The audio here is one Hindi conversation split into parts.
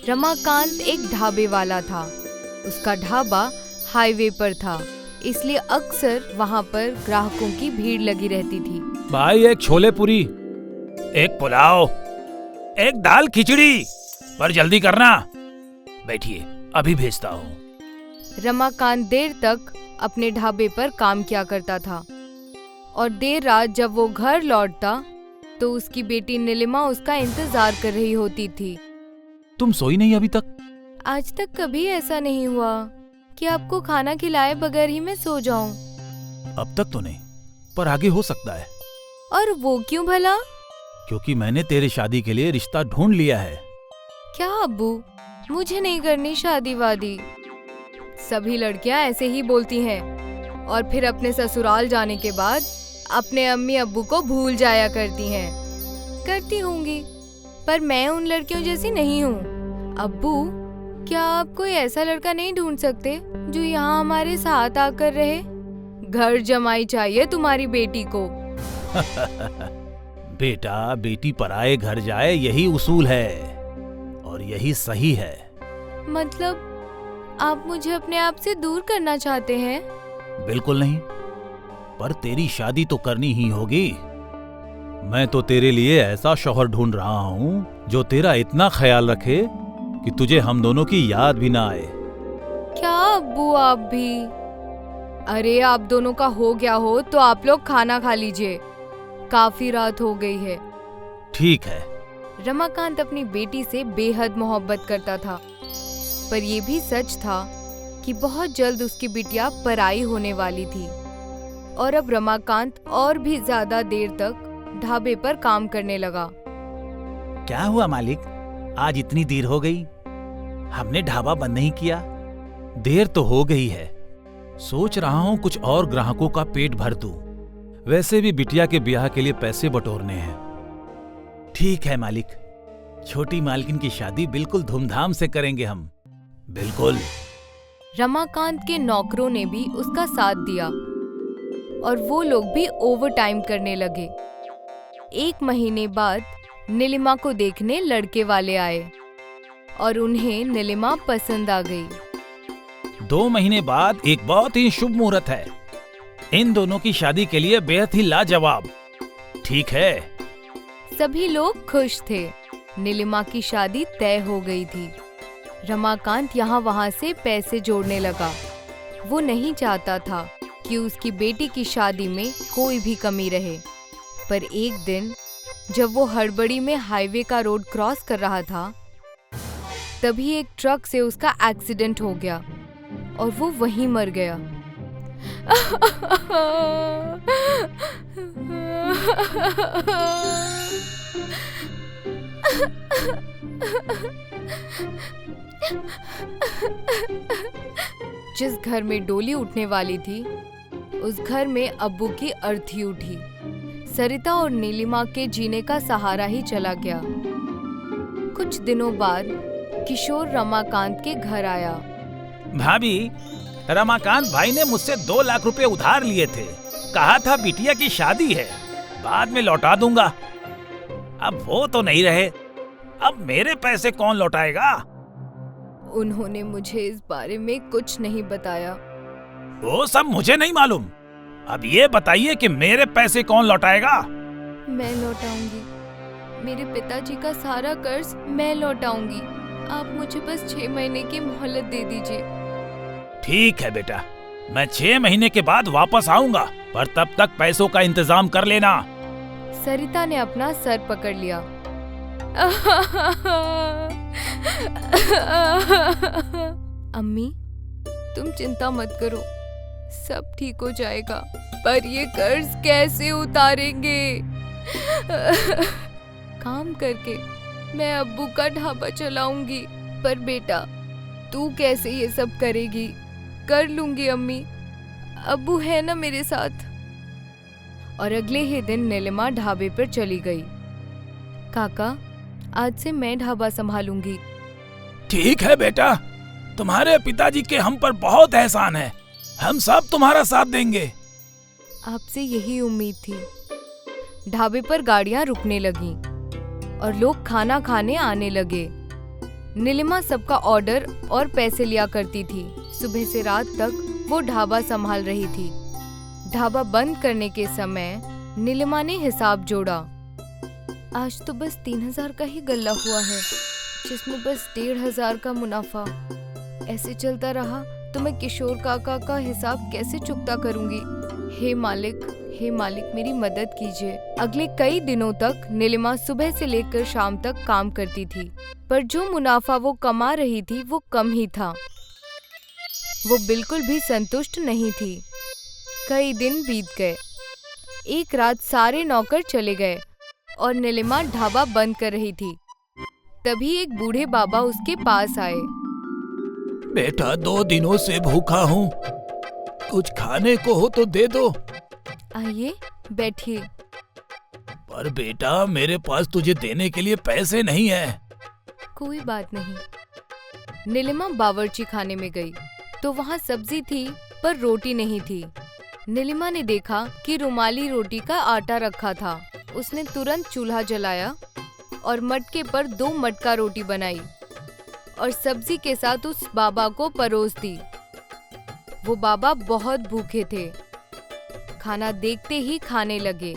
रमाकांत एक ढाबे वाला था। उसका ढाबा हाईवे पर था, इसलिए अक्सर वहाँ पर ग्राहकों की भीड़ लगी रहती थी। भाई एक छोले पूरी, एक पुलाव, एक दाल खिचड़ी, पर जल्दी करना। बैठिए, अभी भेजता हूँ। रमाकांत देर तक अपने ढाबे पर काम किया करता था और देर रात जब वो घर लौटता तो उसकी बेटी नीलिमा उसका इंतजार कर रही होती थी। तुम सोई नहीं अभी तक? आज तक कभी ऐसा नहीं हुआ कि आपको खाना खिलाए बगैर ही मैं सो जाऊं। अब तक तो नहीं, पर आगे हो सकता है। और वो क्यों भला? क्योंकि मैंने तेरी शादी के लिए रिश्ता ढूंढ लिया है। क्या अब्बू, मुझे नहीं करनी शादी वादी। सभी लड़कियां ऐसे ही बोलती हैं और फिर अपने ससुराल जाने के बाद अपने अम्मी अब्बू को भूल जाया करती हैं। करती होंगी, पर मैं उन लड़कियों जैसी नहीं हूँ। अब्बू, क्या आप कोई ऐसा लड़का नहीं ढूंढ सकते जो यहाँ हमारे साथ आकर रहे? घर जमाई चाहिए तुम्हारी बेटी को। बेटा बेटी पराए घर जाए, यही उसूल है और यही सही है। मतलब आप मुझे अपने आप से दूर करना चाहते हैं? बिल्कुल नहीं, पर तेरी शादी तो करनी ही होगी। मैं तो तेरे लिए ऐसा शौहर ढूंढ रहा हूँ जो तेरा इतना ख्याल रखे कि तुझे हम दोनों की याद भी ना आए। क्या अब्बू आप भी? अरे आप दोनों का हो गया हो तो आप लोग खाना खा लीजिए, काफी रात हो गई है। ठीक है। रमाकांत अपनी बेटी से बेहद मोहब्बत करता था, पर ये भी सच था कि बहुत जल्द उसकी बिटिया पराई होने वाली थी और अब रमाकांत और भी ज्यादा देर तक ढाबे पर काम करने लगा। क्या हुआ मालिक, आज इतनी देर हो गई? हमने ढाबा बंद नहीं किया। देर तो हो गई है, सोच रहा हूँ कुछ और ग्राहकों का पेट भर दूं। वैसे भी बिटिया के ब्याह के लिए पैसे बटोरने हैं। ठीक है मालिक, छोटी मालकिन की शादी बिल्कुल धूमधाम से करेंगे हम। बिल्कुल। रमाकांत के नौकरों ने भी उसका साथ दिया और वो लोग भी ओवर टाइम करने लगे। 1 महीने बाद नीलिमा को देखने लड़के वाले आए और उन्हें नीलिमा पसंद आ गई। 2 महीने बाद एक बहुत ही शुभ मुहूर्त है। इन दोनों की शादी के लिए बेहद ही लाजवाब। ठीक है। सभी लोग खुश थे। नीलिमा की शादी तय हो गई थी। रमाकांत यहाँ वहाँ से पैसे जोड़ने लगा। वो नहीं चाहता था कि उसकी बेटी की शादी में कोई भी कमी रहे। पर एक दिन जब वो हड़बड़ी में हाईवे का रोड क्रॉस कर रहा था, तभी एक ट्रक से उसका एक्सीडेंट हो गया और वो वहीं मर गया। जिस घर में डोली उठने वाली थी, उस घर में अब्बू की अर्थी उठी। सरिता और नीलिमा के जीने का सहारा ही चला गया। कुछ दिनों बाद किशोर रमाकांत के घर आया। भाभी, रमाकांत भाई ने मुझसे 2 लाख रुपए उधार लिए थे। कहा था बिटिया की शादी है, बाद में लौटा दूंगा। अब वो तो नहीं रहे, अब मेरे पैसे कौन लौटाएगा? उन्होंने मुझे इस बारे में कुछ नहीं बताया। वो सब मुझे नहीं मालूम। अब ये बताइए कि मेरे पैसे कौन लौटाएगा? मैं लौटाऊंगी। मेरे पिताजी का सारा कर्ज मैं लौटाऊंगी। आप मुझे बस 6 महीने की मोहलत दे दीजिए। ठीक है बेटा, मैं 6 महीने के बाद वापस आऊंगा, पर तब तक पैसों का इंतजाम कर लेना। सरिता ने अपना सर पकड़ लिया। अम्मी, तुम चिंता मत करो, सब ठीक हो जाएगा। पर ये कर्ज कैसे उतारेंगे? काम करके मैं अब्बू का ढाबा चलाऊंगी, पर बेटा तू कैसे ये सब करेगी? कर लूंगी अम्मी, अब्बू है ना मेरे साथ। और अगले ही दिन नीलिमा ढाबे पर चली गई। काका, आज से मैं ढाबा संभालूंगी। ठीक है बेटा, तुम्हारे पिताजी के हम पर बहुत एहसान है। हम सब तुम्हारा साथ देंगे। आपसे यही उम्मीद थी। ढाबे पर गाड़ियां रुकने लगीं और लोग खाना खाने आने लगे। नीलिमा सबका ऑर्डर और पैसे लिया करती थी। सुबह से रात तक वो ढाबा संभाल रही थी। ढाबा बंद करने के समय नीलिमा ने हिसाब जोड़ा। आज तो बस 3000 का ही गल्ला हुआ है, जिसमें बस 1500 का मुनाफा। ऐसे चलता रहा तो मैं किशोर काका का हिसाब कैसे चुकता करूंगी। हे मालिक मेरी मदद कीजिए। अगले कई दिनों तक नीलिमा सुबह से लेकर शाम तक काम करती थी, पर जो मुनाफा वो कमा रही थी वो कम ही था। वो बिल्कुल भी संतुष्ट नहीं थी। कई दिन बीत गए। एक रात सारे नौकर चले गए और नीलिमा ढाबा बंद कर रही थी। तभी एक बूढ़े बाबा उसके पास आए। बेटा, 2 दिनों से भूखा हूँ, कुछ खाने को हो तो दे दो। आइए बैठिए। पर बेटा, मेरे पास तुझे देने के लिए पैसे नहीं है। कोई बात नहीं। नीलिमा बावर्ची खाने में गई तो वहाँ सब्जी थी पर रोटी नहीं थी। नीलिमा ने देखा कि रुमाली रोटी का आटा रखा था। उसने तुरंत चूल्हा जलाया और मटके पर 2 मटका रोटी बनाई और सब्जी के साथ उस बाबा को परोस दी। वो बाबा बहुत भूखे थे। खाना देखते ही खाने लगे।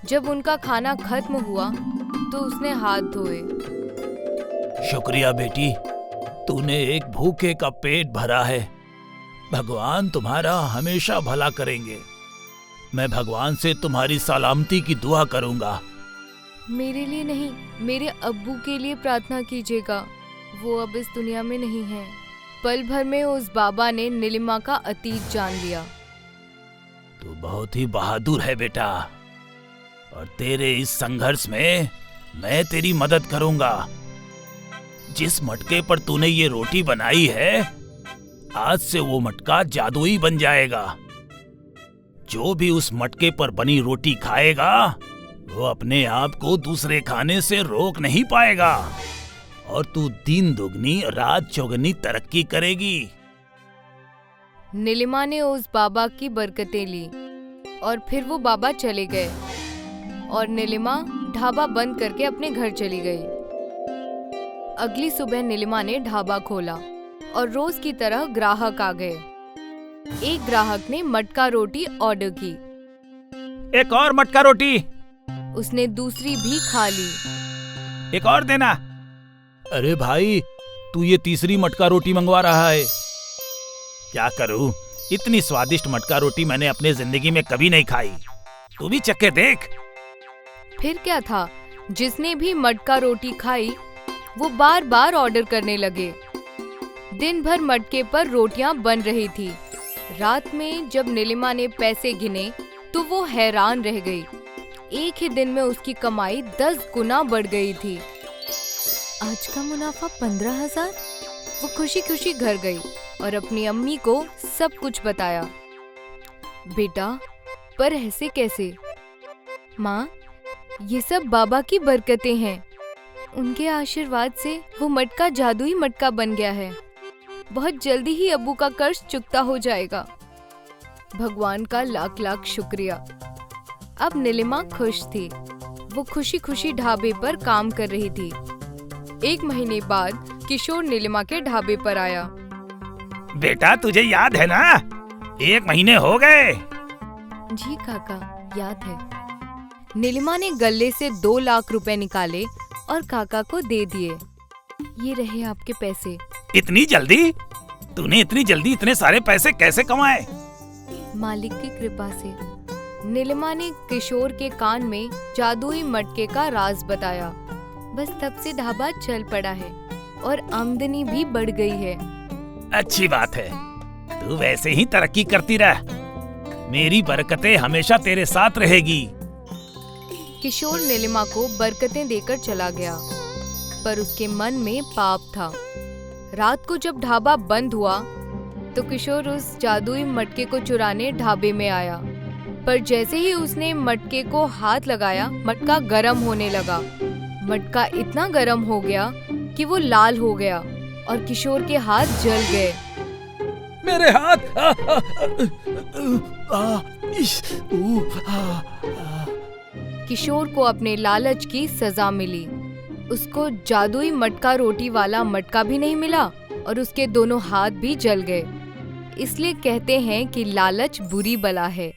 जब उनका खाना खत्म हुआ तो उसने हाथ धोए। शुक्रिया बेटी, तूने एक भूखे का पेट भरा है। भगवान तुम्हारा हमेशा भला करेंगे। मैं भगवान से तुम्हारी सलामती की दुआ करूंगा। मेरे लिए नहीं, मेरे अब्बू के लिए प्रार्थना कीजिएगा। वो अब इस दुनिया में नहीं है। पल भर में उस बाबा ने नीलिमा का अतीत जान लिया। तू बहुत ही बहादुर है बेटा, और तेरे इस संघर्ष में मैं तेरी मदद करूंगा। जिस मटके पर तूने ये रोटी बनाई है, आज से वो मटका जादुई बन जाएगा। जो भी उस मटके पर बनी रोटी खाएगा, वो अपने आप को दूसरे खाने से रोक नहीं पाएगा और तू दिन दुगनी रात चौगनी तरक्की करेगी। नीलिमा ने उस बाबा की बरकतें ली और फिर वो बाबा चले गए और नीलिमा ढाबा बंद करके अपने घर चली गई। अगली सुबह नीलिमा ने ढाबा खोला और रोज की तरह ग्राहक आ गए। एक ग्राहक ने मटका रोटी ऑर्डर की। एक और मटका रोटी। उसने दूसरी भी खा ली। एक और देना। अरे भाई, तू ये तीसरी मटका रोटी मंगवा रहा है। क्या करूं, इतनी स्वादिष्ट मटका रोटी मैंने अपने जिंदगी में कभी नहीं खाई। तू भी चख के देख। फिर क्या था, जिसने भी मटका रोटी खाई वो बार बार ऑर्डर करने लगे। दिन भर मटके पर रोटियां बन रही थी। रात में जब नीलिमा ने पैसे गिने तो वो हैरान रह गई। एक ही दिन में उसकी कमाई 10 गुना बढ़ गई थी। आज का मुनाफा 15,000। वो खुशी खुशी घर गई और अपनी अम्मी को सब कुछ बताया। बेटा, पर ऐसे कैसे? माँ, ये सब बाबा की बरकतें हैं। उनके आशीर्वाद से वो मटका जादुई मटका बन गया है। बहुत जल्दी ही अब्बू का कर्ज चुकता हो जाएगा। भगवान का लाख लाख शुक्रिया। अब नीलिमा खुश थी। वो खुशी खुशी ढाबे पर काम कर रही थी। 1 महीने बाद किशोर नीलिमा के ढाबे पर आया। बेटा, तुझे याद है ना, 1 महीने हो गए। जी काका, याद है। नीलिमा ने गल्ले से 2 लाख रुपए निकाले और काका को दे दिए। ये रहे आपके पैसे। इतनी जल्दी? तूने इतनी जल्दी इतने सारे पैसे कैसे कमाए? मालिक की कृपा से। नीलिमा ने किशोर के कान में जादुई मटके का राज बताया। बस तब से ढाबा चल पड़ा है और आमदनी भी बढ़ गई है। अच्छी बात है। तू वैसे ही तरक्की करती रह। मेरी बरकतें हमेशा तेरे साथ रहेगी। किशोर नीलिमा को बरकतें देकर चला गया, पर उसके मन में पाप था। रात को जब ढाबा बंद हुआ तो किशोर उस जादुई मटके को चुराने ढाबे में आया, पर जैसे ही उसने मटके को हाथ लगाया, मटका गर्म होने लगा। मटका इतना गर्म हो गया कि वो लाल हो गया और किशोर के हाथ जल गए। मेरे हाथ! किशोर को अपने लालच की सजा मिली। उसको जादुई मटका रोटी वाला मटका भी नहीं मिला और उसके दोनों हाथ भी जल गए। इसलिए कहते हैं कि लालच बुरी बला है।